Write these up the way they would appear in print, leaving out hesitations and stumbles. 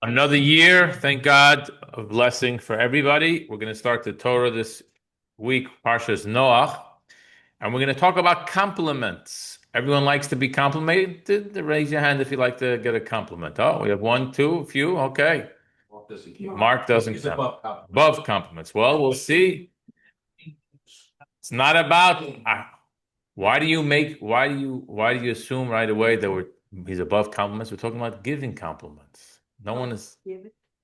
Another year, thank God, of blessing for everybody. We're going to start the Torah this week, Parshas Noach, and we're going to talk about compliments. Everyone likes to be complimented. Raise your hand if you'd like to get a compliment. Oh, we have one, two, a few. Okay. Mark doesn't count. Above compliments. Well, we'll see. It's not about why do you assume right away that he's above compliments? We're talking about giving compliments. No one is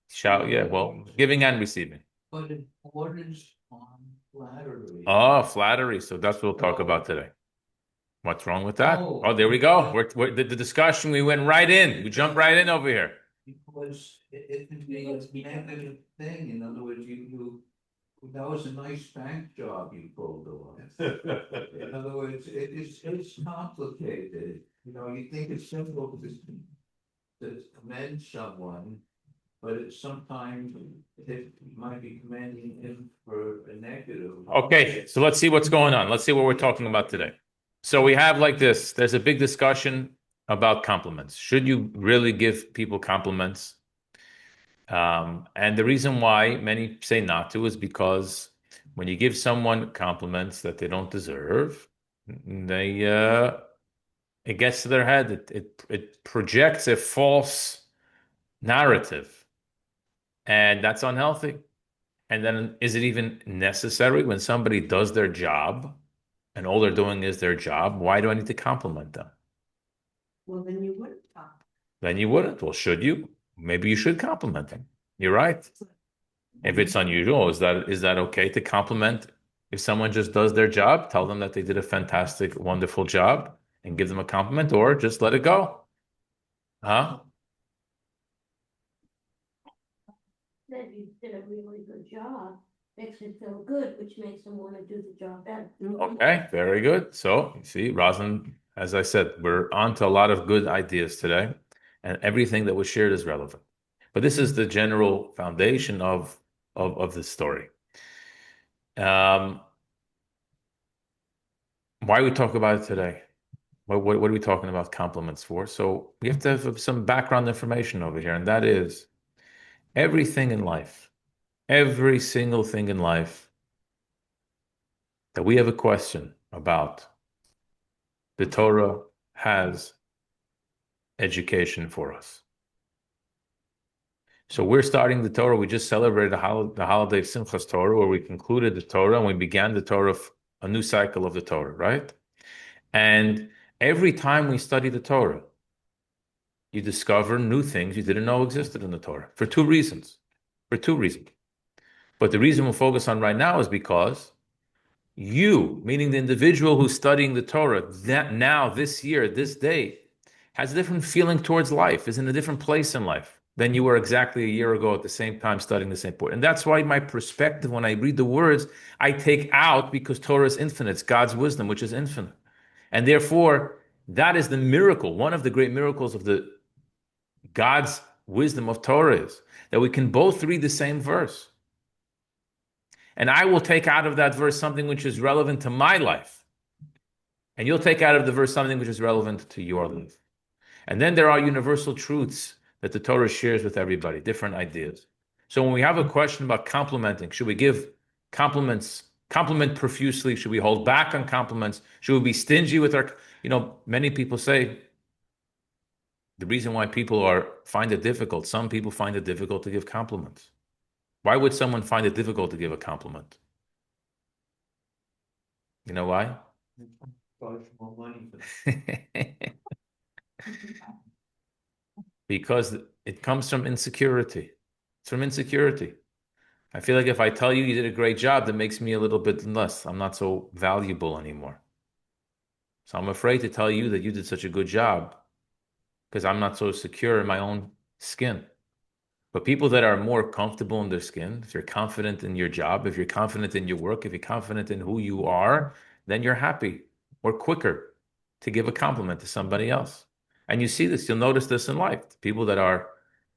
shout, yeah, well, giving and receiving. But importance on flattery. Oh, flattery. So that's what we'll talk about today. What's wrong with that? Oh. Oh, there we go. The discussion, we went right in. We jumped right in over here. Because it can be a negative thing, in other words, that was a nice bank job you pulled off. In other words, it's complicated, you think it's simple to commend someone. But it's sometimes it might be commending him for a negative. Okay, so let's see what's going on. Let's see what we're talking about today. So we have like this. There's a big discussion about compliments. Should you really give people compliments? And the reason why many say not to is because when you give someone compliments that they don't deserve, they it gets to their head. It projects a false narrative, and that's unhealthy. And then, is it even necessary when somebody does their job and all they're doing is their job? Why do I need to compliment them? Well, then you wouldn't talk. Then you wouldn't. Well, should you? Maybe you should compliment them. You're right. If it's unusual, is that okay to compliment if someone just does their job? Tell them that they did a fantastic, wonderful job and give them a compliment, or just let it go. Huh? That you did a really good job, makes it feel good, which makes them want to do the job better. Okay, very good. So, you see, Rosin, as I said, we're on to a lot of good ideas today, and everything that was shared is relevant. But this is the general foundation of the story. Why we talk about it today? What are we talking about compliments for? So we have to have some background information over here, and that is everything in life, every single thing in life that we have a question about, the Torah has education for us. So we're starting the Torah. We just celebrated the holiday of Simchas Torah, where we concluded the Torah and we began the Torah, a new cycle of the Torah, right? And every time we study the Torah, you discover new things you didn't know existed in the Torah for two reasons. For two reasons. But the reason we'll focus on right now is because you, meaning the individual who's studying the Torah, that now, this year, this day, has a different feeling towards life, is in a different place in life than you were exactly a year ago at the same time studying the same point. And that's why my perspective, when I read the words, I take out, because Torah is infinite. It's God's wisdom, which is infinite. And therefore, that is the miracle. One of the great miracles of the God's wisdom of Torah is that we can both read the same verse. And I will take out of that verse something which is relevant to my life. And you'll take out of the verse something which is relevant to your life. And then there are universal truths that the Torah shares with everybody, different ideas. So when we have a question about complimenting, should we give compliment profusely? Should we hold back on compliments? Should we be stingy with our, many people say the reason why people find it difficult, some people find it difficult to give compliments. Why would someone find it difficult to give a compliment? You know why? Charge more money for Because it comes from insecurity. It's from insecurity. I feel like if I tell you did a great job, that makes me a little bit less. I'm not so valuable anymore. So I'm afraid to tell you that you did such a good job because I'm not so secure in my own skin. But people that are more comfortable in their skin, if you're confident in your job, if you're confident in your work, if you're confident in who you are, then you're happy or quicker to give a compliment to somebody else. And you see this, you'll notice this in life. People that are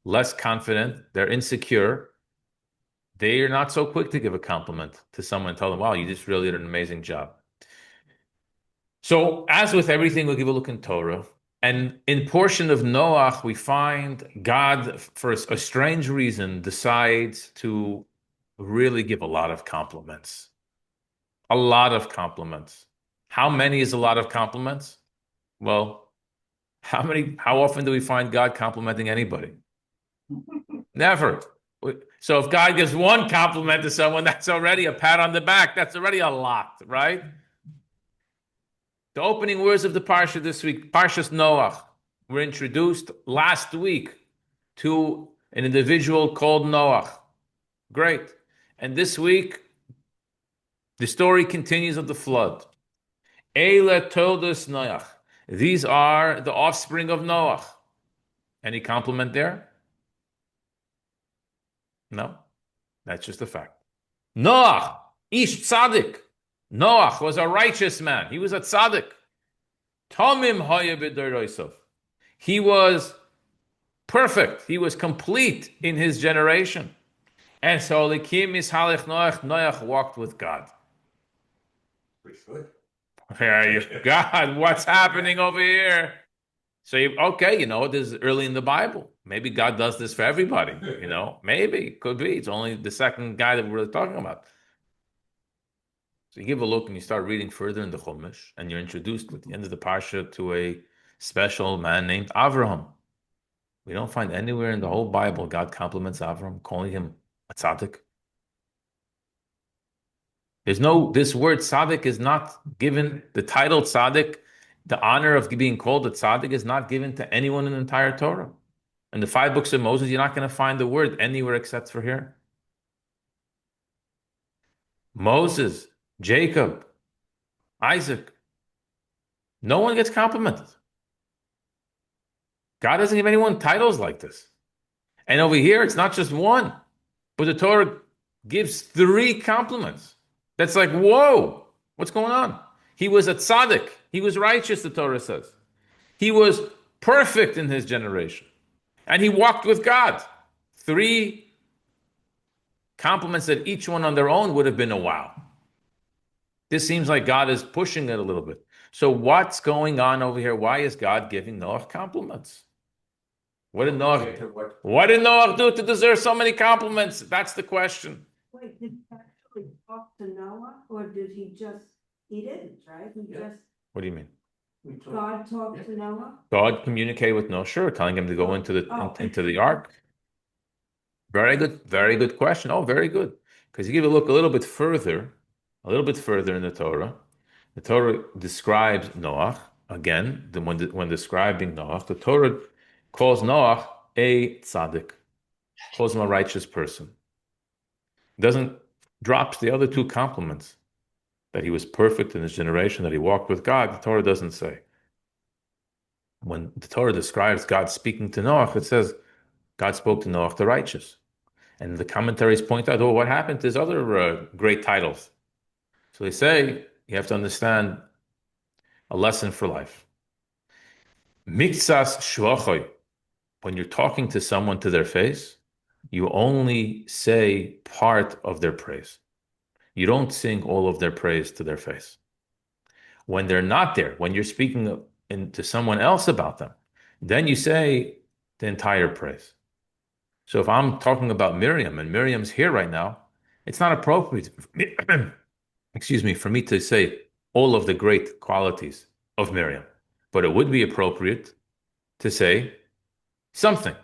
less confident, they're insecure, they are not so quick to give a compliment to someone and tell them, wow, you just really did an amazing job. So, as with everything, we'll give a look in Torah. And in portion of Noach, we find God, for a strange reason, decides to really give a lot of compliments. A lot of compliments. How many is a lot of compliments? Well, how often do we find God complimenting anybody? Never. So if God gives one compliment to someone, that's already a pat on the back. That's already a lot, right? The opening words of the Parsha this week, Parshas Noach, were introduced last week to an individual called Noach. Great. And this week, the story continues of the flood. Eile Toldos Noach. These are the offspring of Noach. Any compliment there? No. That's just a fact. Noach, Ish Tzaddik. Noach was a righteous man. He was a tzaddik. Tomim Haya b'dorosav. He was perfect. He was complete in his generation. And so Likim Ishalech Noach, Noach walked with God. Pretty good. There you God, what's happening over here? So okay, this is early in the Bible. Maybe God does this for everybody. Maybe, could be. It's only the second guy that we're really talking about. So you give a look and you start reading further in the Chumash, and you're introduced at the end of the Parsha to a special man named Avraham. We don't find anywhere in the whole Bible God compliments Avraham, calling him a tzaddik. This word tzaddik is not given, the title tzaddik, the honor of being called a tzaddik is not given to anyone in the entire Torah. In the 5 books of Moses, you're not going to find the word anywhere except for here. Moses, Jacob, Isaac. No one gets complimented. God doesn't give anyone titles like this. And over here, it's not just one, but the Torah gives 3 compliments. That's like, whoa, what's going on? He was a tzaddik. He was righteous, the Torah says. He was perfect in his generation. And he walked with God. 3 compliments that each one on their own would have been a wow. This seems like God is pushing it a little bit. So what's going on over here? Why is God giving Noach compliments? What did Noach do to deserve so many compliments? That's the question. Wait, did he actually talk to Noah, or did he didn't, right? What do you mean? God talked to Noah? God communicated with Noah, sure, telling him to go into the ark. Very good question. Oh, very good. Because you give a look a little bit further in the Torah describes Noach again. When describing Noach, the Torah calls Noach a tzaddik, calls him a righteous person. Drops the other 2 compliments, that he was perfect in his generation, that he walked with God. The Torah doesn't say. When the Torah describes God speaking to Noach, it says God spoke to Noach the righteous. And the commentaries point out, what happened to his other great titles? So they say you have to understand a lesson for life. Miktsas shvachoy. When you're talking to someone to their face, you only say part of their praise. You don't sing all of their praise to their face. When they're not there, when you're speaking to someone else about them, then you say the entire praise. So if I'm talking about Miriam and Miriam's here right now, it's not appropriate, for me to say all of the great qualities of Miriam, but it would be appropriate to say something,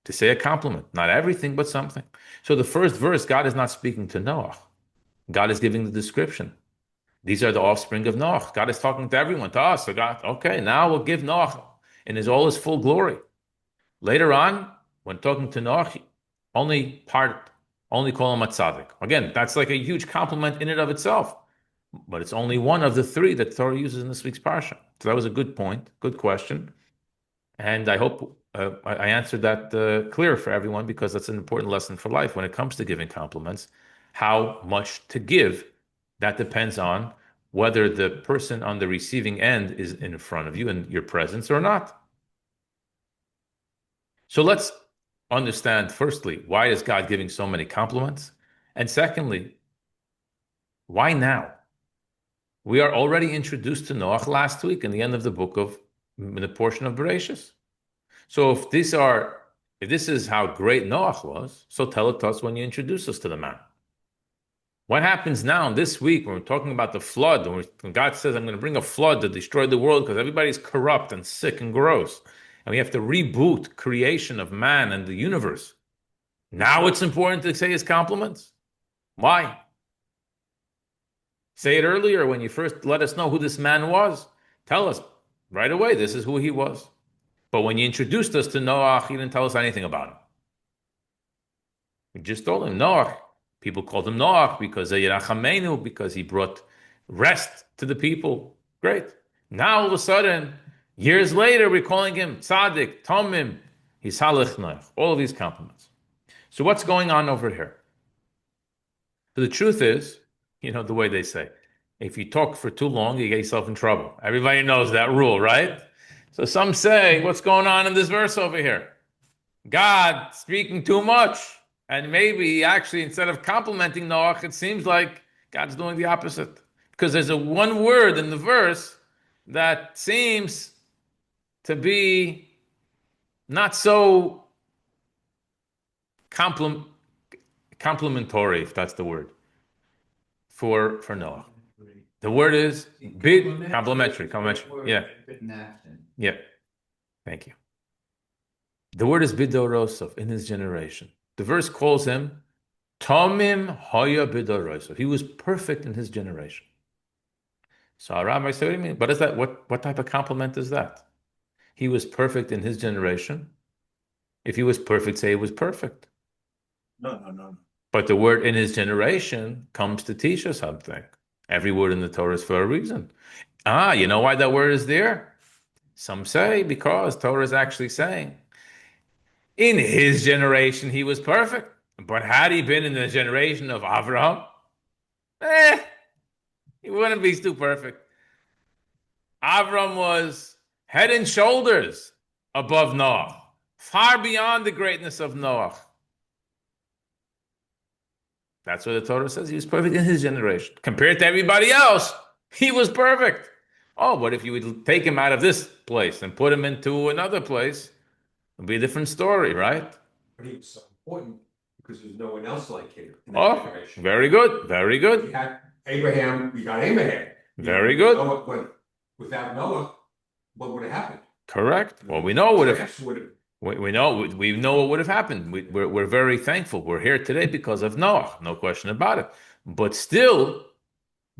to say a compliment, not everything, but something. So the first verse, God is not speaking to Noah. God is giving the description. These are the offspring of Noach. God is talking to everyone, to us. So God, okay, now we'll give Noach in all his full glory. Later on, when talking to Noach, only call him a tzaddik. Again, that's like a huge compliment in and of itself. But it's only one of the 3 that Torah uses in this week's parsha. So that was a good point, good question. And I hope I answered that clear for everyone, because that's an important lesson for life when it comes to giving compliments. How much to give, that depends on whether the person on the receiving end is in front of you in your presence or not. So let's understand, firstly, why is God giving so many compliments? And secondly, why now? We are already introduced to Noach last week in the end of the book of the portion of Bereshis. So if this is how great Noach was, so tell it to us when you introduce us to the man. What happens now this week when we're talking about the flood, when God says, I'm going to bring a flood to destroy the world because everybody's corrupt and sick and gross, and we have to reboot creation of man and the universe. Now it's important to say his compliments. Why? Say it earlier when you first let us know who this man was. Tell us right away, this is who he was. But when you introduced us to Noach, you didn't tell us anything about him. You just told him Noach. People called him Noach because he brought rest to the people. Great. Now all of a sudden, years later, we're calling him Tzaddik, Tomim, Hisalech Noach. All of these compliments. So what's going on over here? So the truth is, the way they say, if you talk for too long, you get yourself in trouble. Everybody knows that rule, right? So some say, what's going on in this verse over here? God speaking too much. And maybe actually, instead of complimenting Noach, it seems like God's doing the opposite. Because there's one word in the verse that seems to be not so complimentary, if that's the word, for Noach. The word is bid complimentary. Yeah. Yeah. Thank you. The word is bidorosov, in his generation. The verse calls him Tomim Hoya bidorosov. He was perfect in his generation. So our rabbi said, what do you mean? What is that? What type of compliment is that? He was perfect in his generation. If he was perfect, say he was perfect. No. But the word in his generation comes to teach us something. Every word in the Torah is for a reason. You know why that word is there? Some say because Torah is actually saying, in his generation, he was perfect. But had he been in the generation of Avraham, he wouldn't be too perfect. Avram was head and shoulders above Noach, far beyond the greatness of Noach. That's what the Torah says. He was perfect in his generation. Compared to everybody else, he was perfect. Oh, but if you would take him out of this place and put him into another place, it would be a different story, right? But he was so important because there's no one else like him in that Oh, generation. very good, very We good. had Abraham, we got Abraham. Very good. But without Noah, what would have happened? Correct. Well, we know what if Grass would have. we know what would have happened. We're very thankful. We're here today because of Noah, no question about it. But still,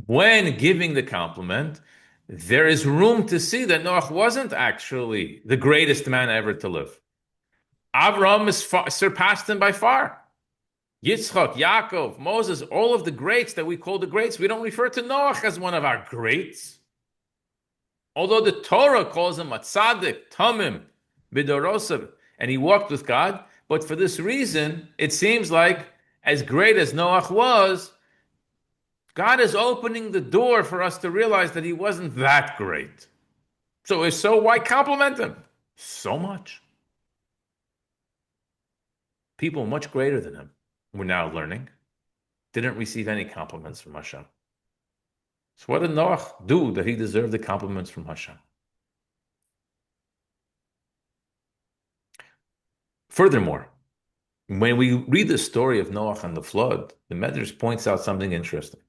when giving the compliment, there is room to see that Noah wasn't actually the greatest man ever to live. Abraham surpassed him by far. Yitzchak, Yaakov, Moses, all of the greats that we call the greats, we don't refer to Noach as one of our greats. Although the Torah calls him a tzaddik, tamim, bidorosav, and he walked with God, but for this reason, it seems like as great as Noach was, God is opening the door for us to realize that he wasn't that great. So why compliment him? So much. People much greater than him, we're now learning, didn't receive any compliments from Hashem. So what did Noach do that he deserved the compliments from Hashem? Furthermore, when we read the story of Noach and the flood, the Medrash points out something interesting.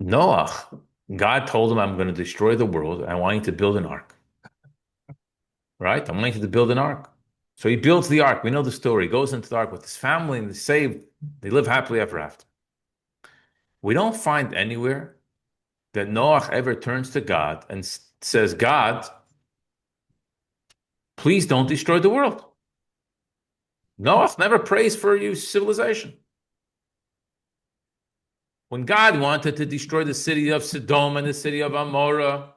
Noach, God told him, I'm going to destroy the world. I want you to build an ark. Right? I want you to build an ark. So he builds the ark. We know the story. He goes into the ark with his family and they're saved. They live happily ever after. We don't find anywhere that Noach ever turns to God and says, God, please don't destroy the world. Noach never prays for your civilization. When God wanted to destroy the city of Sodom and the city of Amorah,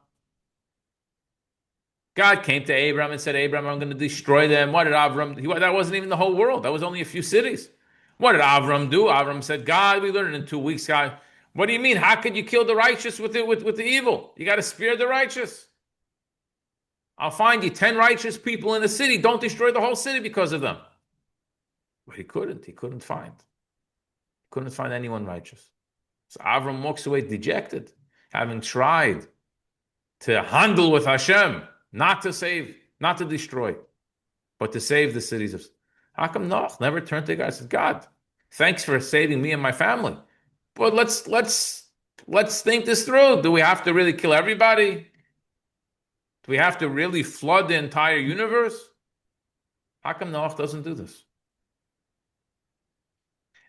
God came to Abraham and said, Abraham, I'm going to destroy them. What did Avram do? That wasn't even the whole world. That was only a few cities. What did Avram do? Avram said, God, we learned in 2 weeks, God. What do you mean? How could you kill the righteous with the evil? You got to spare the righteous. I'll find you 10 righteous people in the city. Don't destroy the whole city because of them. But he couldn't. He couldn't find anyone righteous. So Avram walks away dejected, having tried to handle with Hashem, not to save, not to destroy, but to save the cities of. How come Noach never turned to God and said, God, thanks for saving me and my family. But let's think this through. Do we have to really kill everybody? Do we have to really flood the entire universe? How come Noach doesn't do this?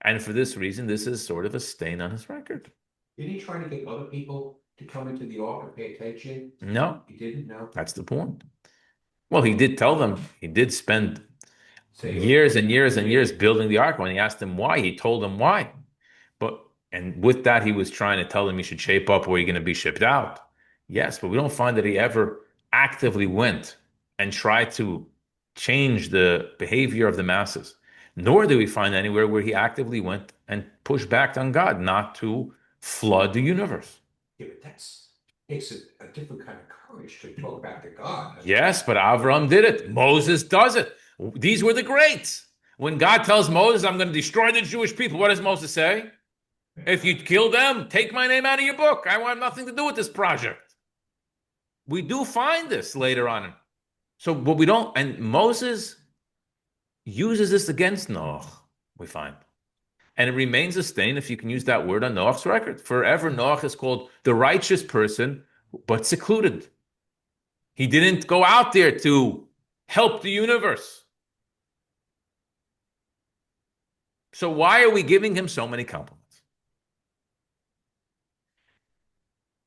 And for this reason, this is sort of a stain on his record. Did he try to get other people to come into the ark and pay attention? No, He didn't know. that's the point. Well, he did tell them, he did spend Say years and years and years building the ark. When he asked them why, he told them why. And with that, he was trying to tell them you should shape up where you're going to be shipped out. Yes, but we don't find that he ever actively went and tried to change the behavior of the masses. Nor do we find anywhere where he actively went and pushed back on God not to flood the universe. Yeah, but that's takes a different kind of courage to talk back to God. Yes, but Avram did it. Moses does it. These were the greats. When God tells Moses, I'm going to destroy the Jewish people, what does Moses say? If you kill them, take my name out of your book. I want nothing to do with this project. We do find this later on. So, but we don't, and Moses uses this against Noach, we find. And it remains a stain, if you can use that word, on Noach's record. Forever, Noach is called the righteous person, but secluded. He didn't go out there to help the universe. So why are we giving him so many compliments?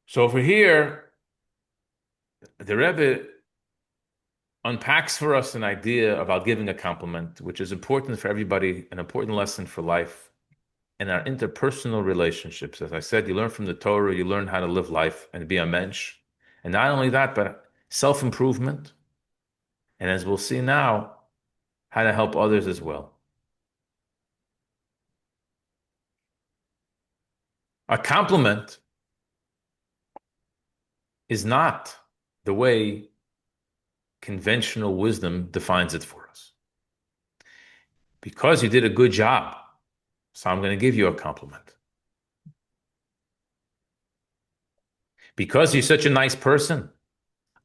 So over here, the Rebbe unpacks for us an idea about giving a compliment, which is important for everybody, an important lesson for life and our interpersonal relationships. As I said, you learn from the Torah, you learn how to live life and be a mensch. And not only that, but self-improvement. And as we'll see now, how to help others as well. A compliment is not the way conventional wisdom defines it for us. Because you did a good job, so I'm going to give you a compliment. Because you're such a nice person,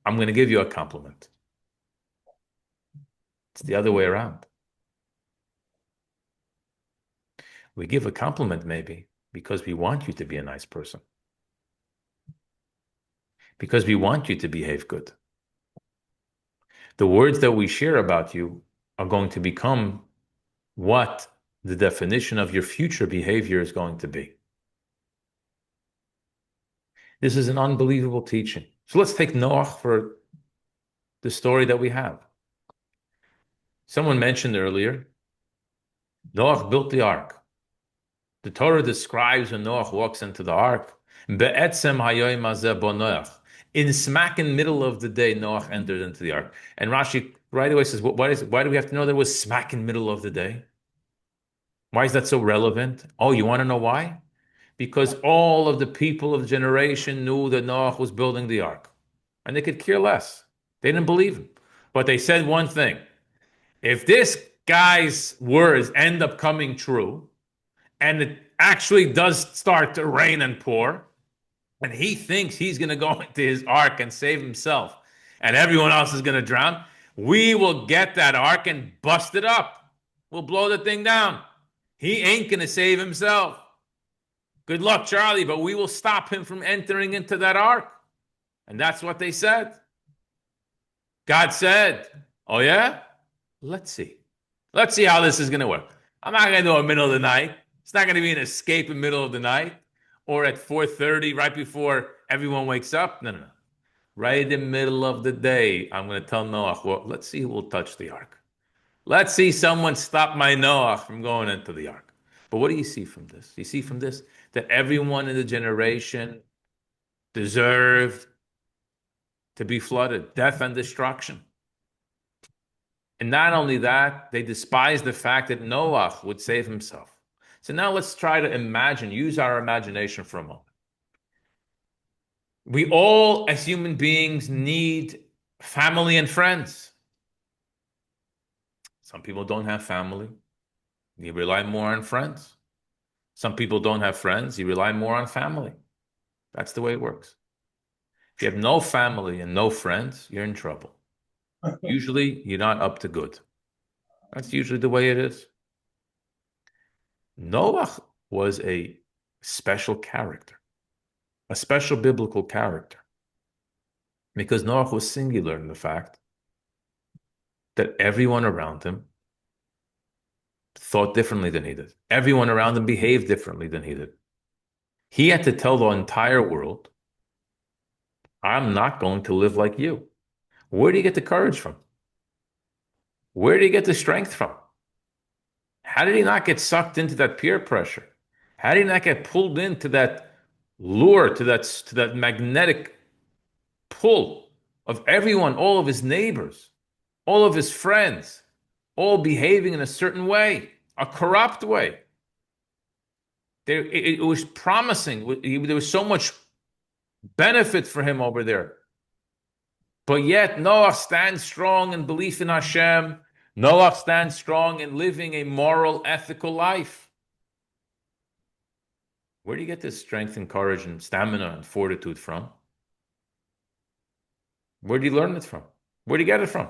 I'm going to give you a compliment. It's the other way around. We give a compliment maybe because we want you to be a nice person. Because we want you to behave good. The words that we share about you are going to become what the definition of your future behavior is going to be. This is an unbelievable teaching. So let's take Noach for the story that we have. Someone mentioned earlier, Noach built the ark. The Torah describes when Noach walks into the ark, Be'etzem hayoyim hazeh bo Noach. In smack in the middle of the day, Noach entered into the ark. And Rashi right away says, why do we have to know that it was smack in the middle of the day? Why is that so relevant? Oh, you want to know why? Because all of the people of the generation knew that Noach was building the ark. And they could care less. They didn't believe him. But they said one thing. If this guy's words end up coming true, and it actually does start to rain and pour, and he thinks he's going to go into his ark and save himself, and everyone else is going to drown, we will get that ark and bust it up. We'll blow the thing down. He ain't going to save himself. Good luck, Charlie, but we will stop him from entering into that ark. And that's what they said. God said, oh yeah? Let's see. Let's see how this is going to work. I'm not going to do it in the middle of the night. It's not going to be an escape in the middle of the night or at 4:30 right before everyone wakes up. No. Right in the middle of the day, I'm going to tell Noach, well, let's see who will touch the ark. Let's see someone stop my Noach from going into the ark. But what do you see from this? You see from this that everyone in the generation deserved to be flooded, death and destruction. And not only that, they despised the fact that Noach would save himself. So now let's try to imagine, use our imagination for a moment. We all, as human beings, need family and friends. Some people don't have family. You rely more on friends. Some people don't have friends. You rely more on family. That's the way it works. If you have no family and no friends, you're in trouble. Usually, you're not up to good. That's usually the way it is. Noach was a special character, a special biblical character, because Noach was singular in the fact that everyone around him thought differently than he did. Everyone around him behaved differently than he did. He had to tell the entire world, I'm not going to live like you. Where do you get the courage from? Where do you get the strength from? How did he not get sucked into that peer pressure? How did he not get pulled into that lure, to that magnetic pull of everyone, all of his neighbors, all of his friends, all behaving in a certain way, a corrupt way? It was promising. There was so much benefit for him over there. But yet Noah stands strong in belief in Hashem. Noah stands strong in living a moral, ethical life. Where do you get this strength and courage and stamina and fortitude from? Where do you learn it from? Where do you get it from?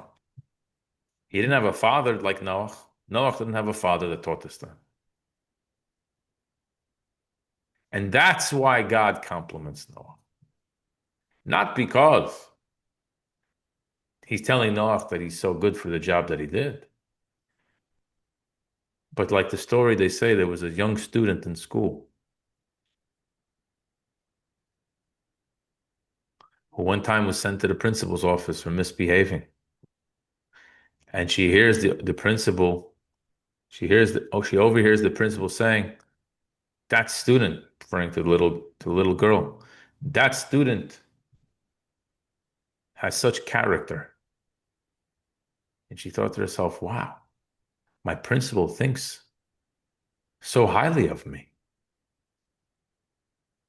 He didn't have a father like Noah. Noah didn't have a father that taught this to him. And that's why God compliments Noah. Not because he's telling Noah that he's so good for the job that he did. But like the story they say, there was a young student in school who one time was sent to the principal's office for misbehaving. And she hears the principal, she overhears the principal saying, that student, referring to the little girl, that student has such character. And she thought to herself, wow, my principal thinks so highly of me.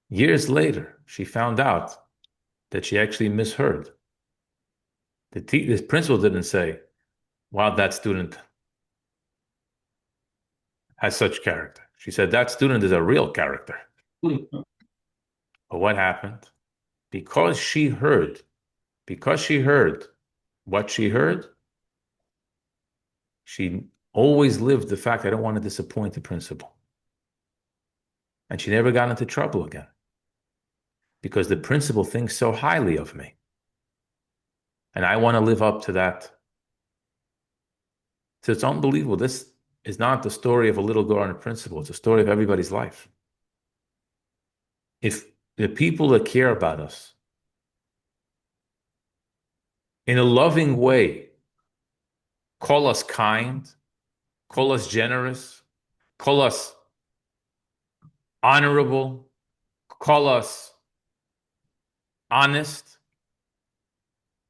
Years later, she found out that she actually misheard. The principal didn't say, wow, that student has such character. She said, that student is a real character. But what happened? Because she heard what she heard, she always lived the fact, I don't want to disappoint the principal. And she never got into trouble again. Because the principal thinks so highly of me. And I want to live up to that. So it's unbelievable. This is not the story of a little girl and a principal. It's a story of everybody's life. If the people that care about us in a loving way call us kind, call us generous, call us honorable, call us honest,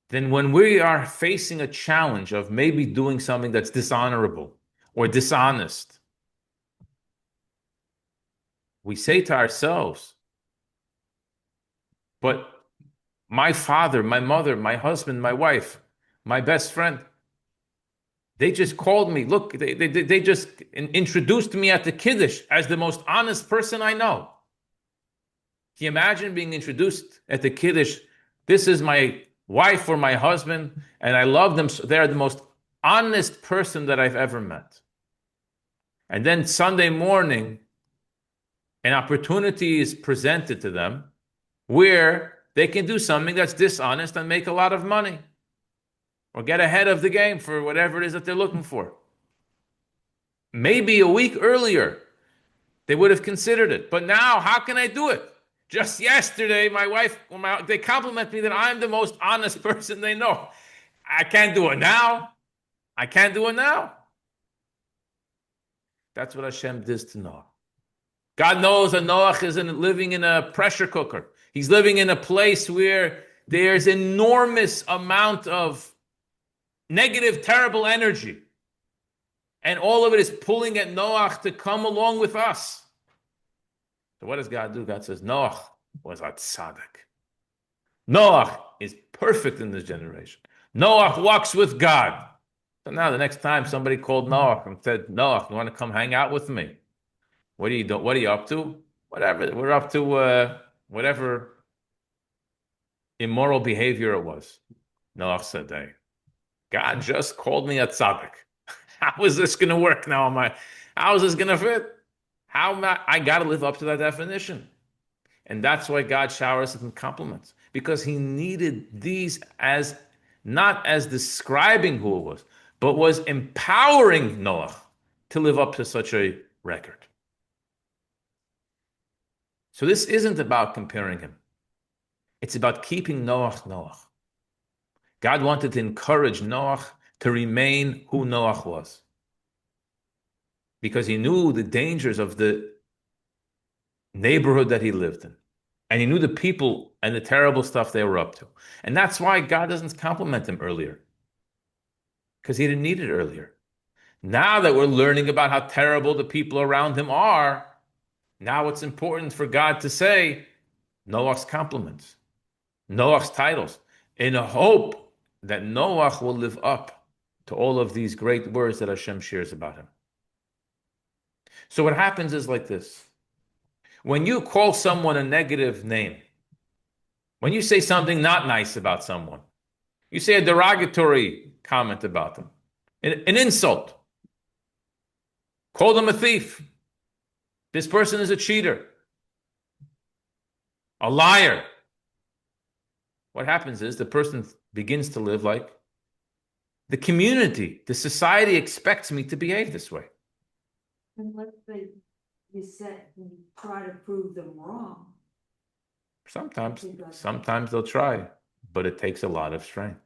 then when we are facing a challenge of maybe doing something that's dishonorable or dishonest, we say to ourselves, but my father, my mother, my husband, my wife, my best friend, they just called me. Look, they just introduced me at the Kiddush as the most honest person I know. Can you imagine being introduced at the Kiddush? This is my wife or my husband, and I love them. They're the most honest person that I've ever met. And then Sunday morning, an opportunity is presented to them where they can do something that's dishonest and make a lot of money or get ahead of the game for whatever it is that they're looking for. Maybe a week earlier, they would have considered it. But now, how can I do it? Just yesterday, my wife, they compliment me that I'm the most honest person they know. I can't do it now. I can't do it now. That's what Hashem does to Noah. God knows that Noach is living in a pressure cooker. He's living in a place where there's enormous amount of negative, terrible energy. And all of it is pulling at Noach to come along with us. So what does God do? God says, Noach was a tzaddik. Noach is perfect in this generation. Noach walks with God. So now the next time somebody called Noach and said, Noach, you want to come hang out with me? What are you doing? What are you up to? Whatever. We're up to whatever immoral behavior it was. Noach said, hey, God just called me a tzaddik. How is this going to work now? How is this going to fit? I got to live up to that definition. And that's why God showers us with compliments, because he needed these as not as describing who it was, but was empowering Noach to live up to such a record. So this isn't about comparing him. It's about keeping Noach. God wanted to encourage Noach to remain who Noach was, because he knew the dangers of the neighborhood that he lived in. And he knew the people and the terrible stuff they were up to. And that's why God doesn't compliment him earlier, because he didn't need it earlier. Now that we're learning about how terrible the people around him are, now it's important for God to say Noach's compliments, Noach's titles, in a hope that Noach will live up to all of these great words that Hashem shares about him. So what happens is like this. When you call someone a negative name, when you say something not nice about someone, you say a derogatory comment about them, an insult, call them a thief. This person is a cheater, a liar. What happens is the person begins to live like the community, the society expects me to behave this way. And let's say you said, you try to prove them wrong. Sometimes they'll try, but it takes a lot of strength.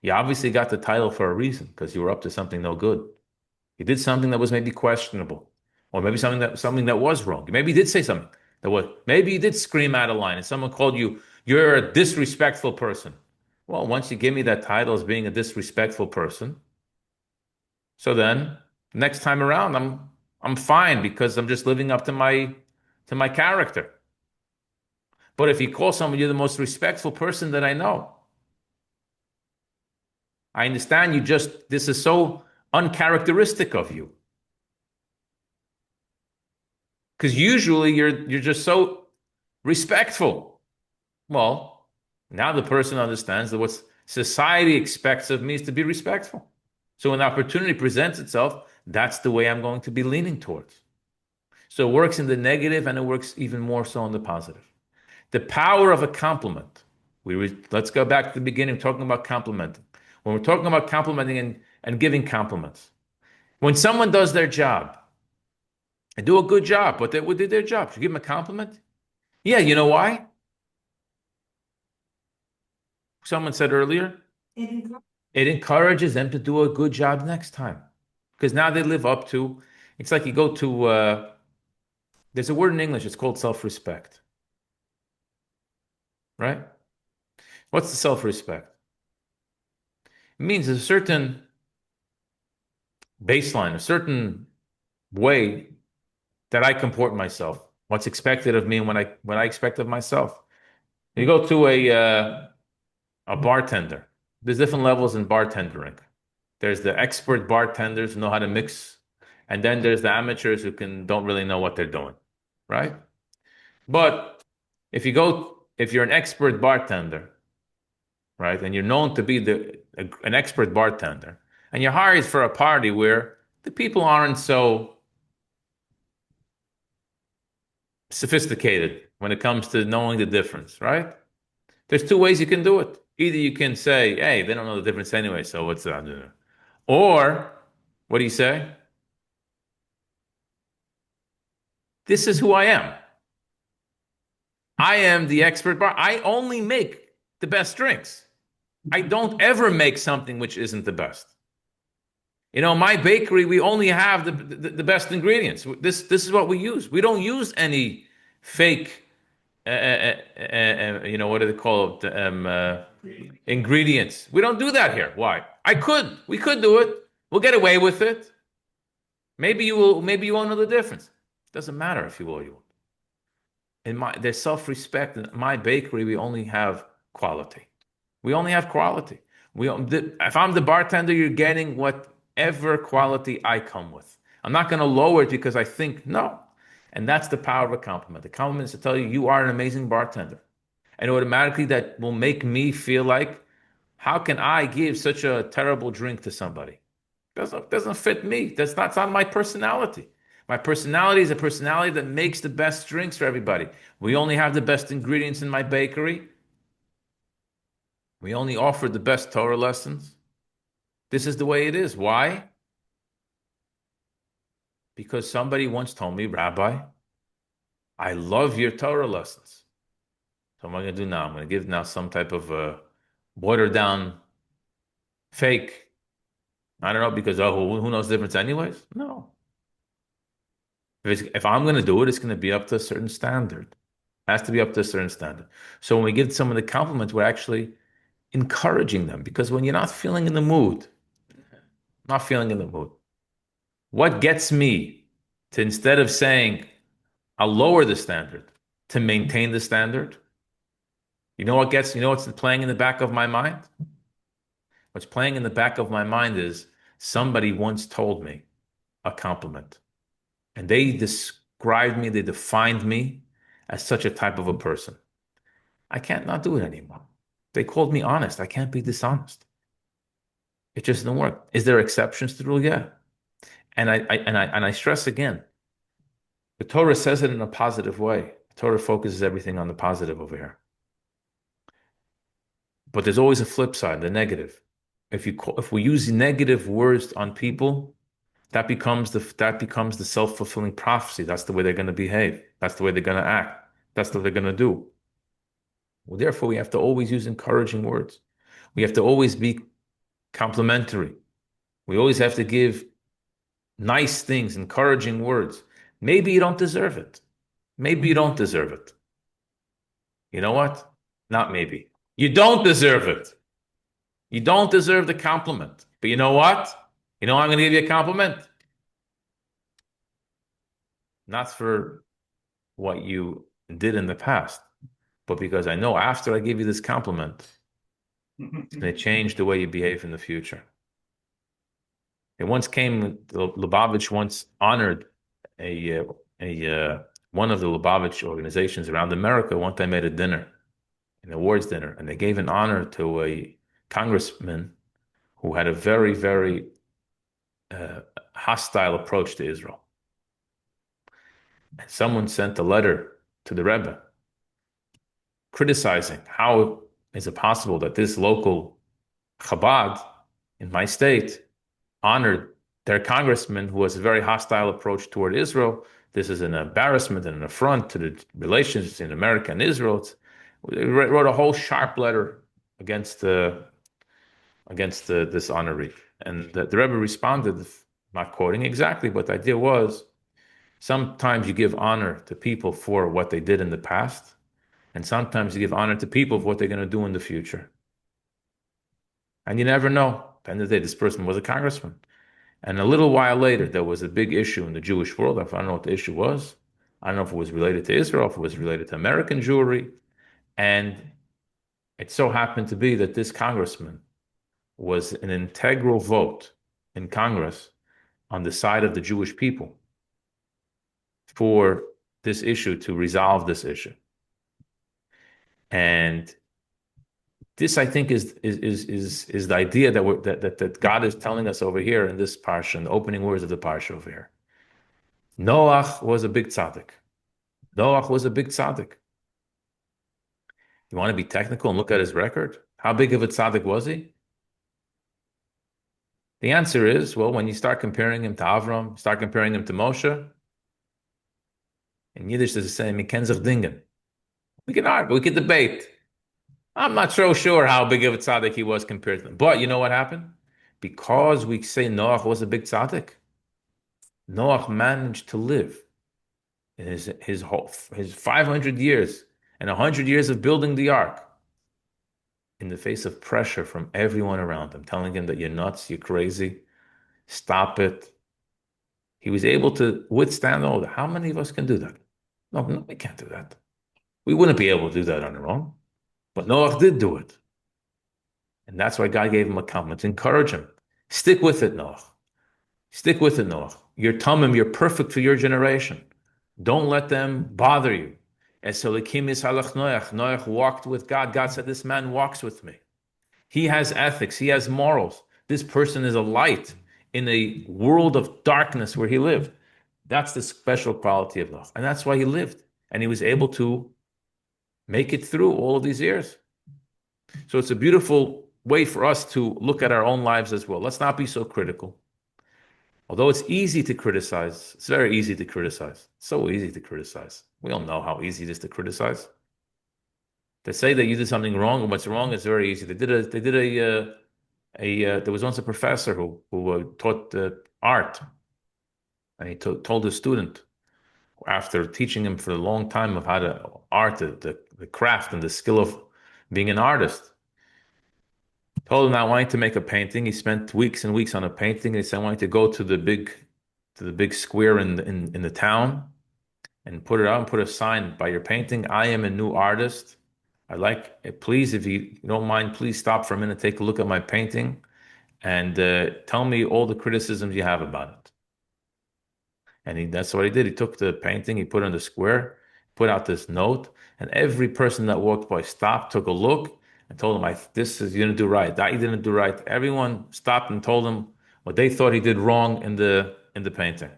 You obviously got the title for a reason, because you were up to something no good. You did something that was maybe questionable, or maybe something that was wrong. Maybe you did say something that was, maybe you did scream out of line and someone called you, you're a disrespectful person. Well, once you give me that title as being a disrespectful person, so then next time around I'm fine, because I'm just living up to my character. But if you call someone you're the most respectful person that I know, I understand this is so uncharacteristic of you. Because usually you're just so respectful. Well, now the person understands that what society expects of me is to be respectful. So when the opportunity presents itself, that's the way I'm going to be leaning towards. So it works in the negative, and it works even more so in the positive. The power of a compliment. Let's go back to the beginning, talking about complimenting. When we're talking about complimenting and giving compliments, when someone does their job and do a good job, but they did their job, should you give them a compliment? Yeah, you know why? Someone said earlier, it encourages them to do a good job next time, because now they live up to. It's like you go to. There's a word in English. It's called self-respect. Right? What's the self-respect? It means there's a certain baseline, a certain way that I comport myself, what's expected of me, and what I expect of myself. You go to a bartender. There's different levels in bartendering. There's the expert bartenders who know how to mix, and then there's the amateurs who don't really know what they're doing, right? But if you're an expert bartender, right, and you're known to be an expert bartender, and you're hired for a party where the people aren't so sophisticated when it comes to knowing the difference, right? There's two ways you can do it. Either you can say, hey, they don't know the difference anyway, so what's that? Or, what do you say? This is who I am. I am the expert bar. I only make the best drinks. I don't ever make something which isn't the best. My bakery, we only have the best ingredients. This is what we use. We don't use any fake, what do they call it? Ingredients. We don't do that here. Why? We could do it. We'll get away with it. Maybe you will. Maybe you won't know the difference. Doesn't matter if you will or you won't. There's self-respect. In my bakery, we only have quality. We only have quality. If I'm the bartender, you're getting whatever quality I come with. I'm not going to lower it because I think no. And that's the power of a compliment. The compliment is to tell you are an amazing bartender. And automatically that will make me feel like, how can I give such a terrible drink to somebody? Doesn't fit me. That's not my personality. My personality is a personality that makes the best drinks for everybody. We only have the best ingredients in my bakery. We only offer the best Torah lessons. This is the way it is. Why? Because somebody once told me, Rabbi, I love your Torah lessons. So what am I going to do now? I'm going to give now some type of watered down fake. I don't know, because who knows the difference anyways? No. If I'm going to do it, it's going to be up to a certain standard. It has to be up to a certain standard. So when we give someone the compliment, we're actually encouraging them, because when you're not feeling in the mood, not feeling in the mood, what gets me to, instead of saying, I'll lower the standard, to maintain the standard? You know what's playing in the back of my mind? What's playing in the back of my mind is somebody once told me a compliment, and they described me, they defined me as such a type of a person. I can't not do it anymore. They called me honest. I can't be dishonest. It just doesn't work. Is there exceptions to the rule? Yeah. And I stress again, the Torah says it in a positive way. The Torah focuses everything on the positive over here. But there's always a flip side, the negative. If we use negative words on people, that becomes the self-fulfilling prophecy. That's the way they're going to behave. That's the way they're going to act. That's what they're going to do. Well, therefore, we have to always use encouraging words. We have to always be complimentary. We always have to give nice things, encouraging words. Maybe you don't deserve it. Maybe you don't deserve it. You know what? Not maybe. You don't deserve it. You don't deserve the compliment. But you know what? You know, I'm going to give you a compliment. Not for what you did in the past, but because I know after I give you this compliment, it's going to change the way you behave in the future. It once came, Lubavitch once honored a one of the Lubavitch organizations around America. One time made a dinner, an awards dinner, and they gave an honor to a congressman who had a very, very hostile approach to Israel. And someone sent a letter to the Rebbe criticizing how is it possible that this local Chabad in my state honored their congressman who has a very hostile approach toward Israel. This is an embarrassment and an affront to the relations in America and Israel. They wrote a whole sharp letter against this honoree. And the Rebbe responded, not quoting exactly, but the idea was, sometimes you give honor to people for what they did in the past, and sometimes you give honor to people for what they're going to do in the future. And you never know. At the end of the day, this person was a congressman. And a little while later, there was a big issue in the Jewish world. I don't know what the issue was. I don't know if it was related to Israel, if it was related to American Jewry. And it so happened to be that this congressman was an integral vote in Congress on the side of the Jewish people for this issue, to resolve this issue. And this, I think, is the idea that God is telling us over here in this parsha, in the opening words of the parsha over here. Noach was a big tzaddik. Noach was a big tzaddik. You want to be technical and look at his record? How big of a tzaddik was he? The answer is, well, when you start comparing him to Avram, start comparing him to Moshe, in Yiddish there's a saying, "Mi ken sich dingen." We can argue, we can debate. I'm not so sure how big of a tzaddik he was compared to them. But you know what happened? Because we say Noach was a big tzaddik, Noach managed to live his 500 years and 100 years of building the ark in the face of pressure from everyone around him, telling him that you're nuts, you're crazy, stop it. He was able to withstand all that. How many of us can do that? No, we can't do that. We wouldn't be able to do that on our own. But Noach did do it. And that's why God gave him a compliment to encourage him. Stick with it, Noach. Stick with it, Noach. You're tamim, you're perfect for your generation. Don't let them bother you. Noach walked with God. God said, this man walks with me. He has ethics. He has morals. This person is a light in a world of darkness where he lived. That's the special quality of Noach. And that's why he lived. And he was able to make it through all of these years. So it's a beautiful way for us to look at our own lives as well. Let's not be so critical. Although it's easy to criticize, it's very easy to criticize. So easy to criticize. We all know how easy it is to criticize. To say that you did something wrong and what's wrong is very easy. There was once a professor who taught art, and he told a student after teaching him for a long time of how to art, the craft and the skill of being an artist. Told him I wanted to make a painting. He spent weeks and weeks on a painting. He said I wanted to go to the big square in the town and put it out and put a sign by your painting. I am a new artist. I'd like, please, if you don't mind, please stop for a minute, take a look at my painting, and tell me all the criticisms you have about it. And that's what he did. He took the painting, he put it on the square, put out this note, and every person that walked by stopped, took a look, and told him, this is, you didn't do right, that you didn't do right. Everyone stopped and told him what they thought he did wrong in the painting.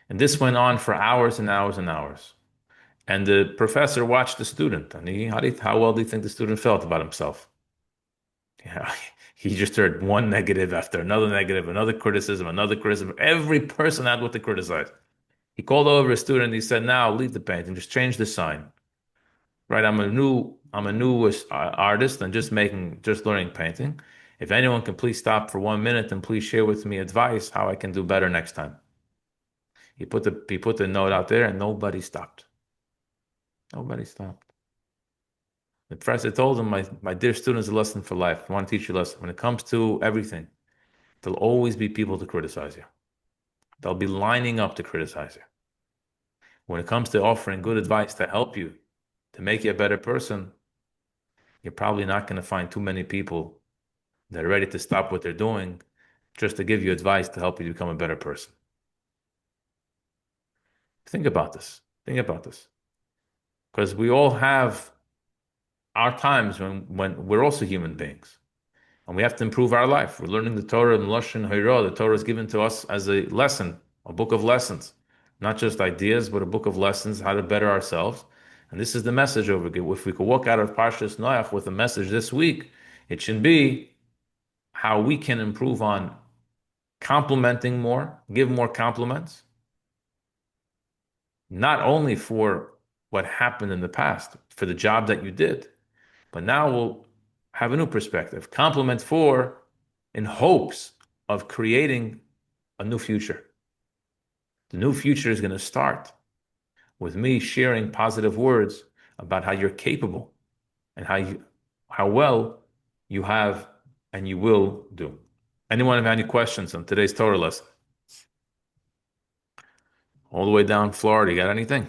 And this went on for hours and hours and hours. And the professor watched the student, and how well do you think the student felt about himself? Yeah, he just heard one negative after another, another criticism. Every person had what to criticize. He called over a student. He said, "Now leave the painting. Just change the sign. Right? I'm a new artist and just learning painting. If anyone can please stop for 1 minute and please share with me advice how I can do better next time." He put the note out there, and nobody stopped. Nobody stopped. The professor told him, my dear students, a lesson for life. I want to teach you a lesson. When it comes to everything, there'll always be people to criticize you. They'll be lining up to criticize you. When it comes to offering good advice to help you, to make you a better person, you're probably not going to find too many people that are ready to stop what they're doing just to give you advice to help you become a better person. Think about this. Think about this. Because we all have our times when we're also human beings. And we have to improve our life. We're learning the Torah in Lashon Hara. The Torah is given to us as a lesson, a book of lessons. Not just ideas, but a book of lessons, how to better ourselves. And this is the message over here. If we could walk out of Parshas Noach with a message this week, it should be how we can improve on complimenting more, give more compliments, not only for what happened in the past, for the job that you did, but now we'll have a new perspective. Compliment for in hopes of creating a new future. The new future is going to start with me sharing positive words about how you're capable and how well you have and you will do. Anyone have any questions on today's Torah lesson? All the way down Florida, you got anything?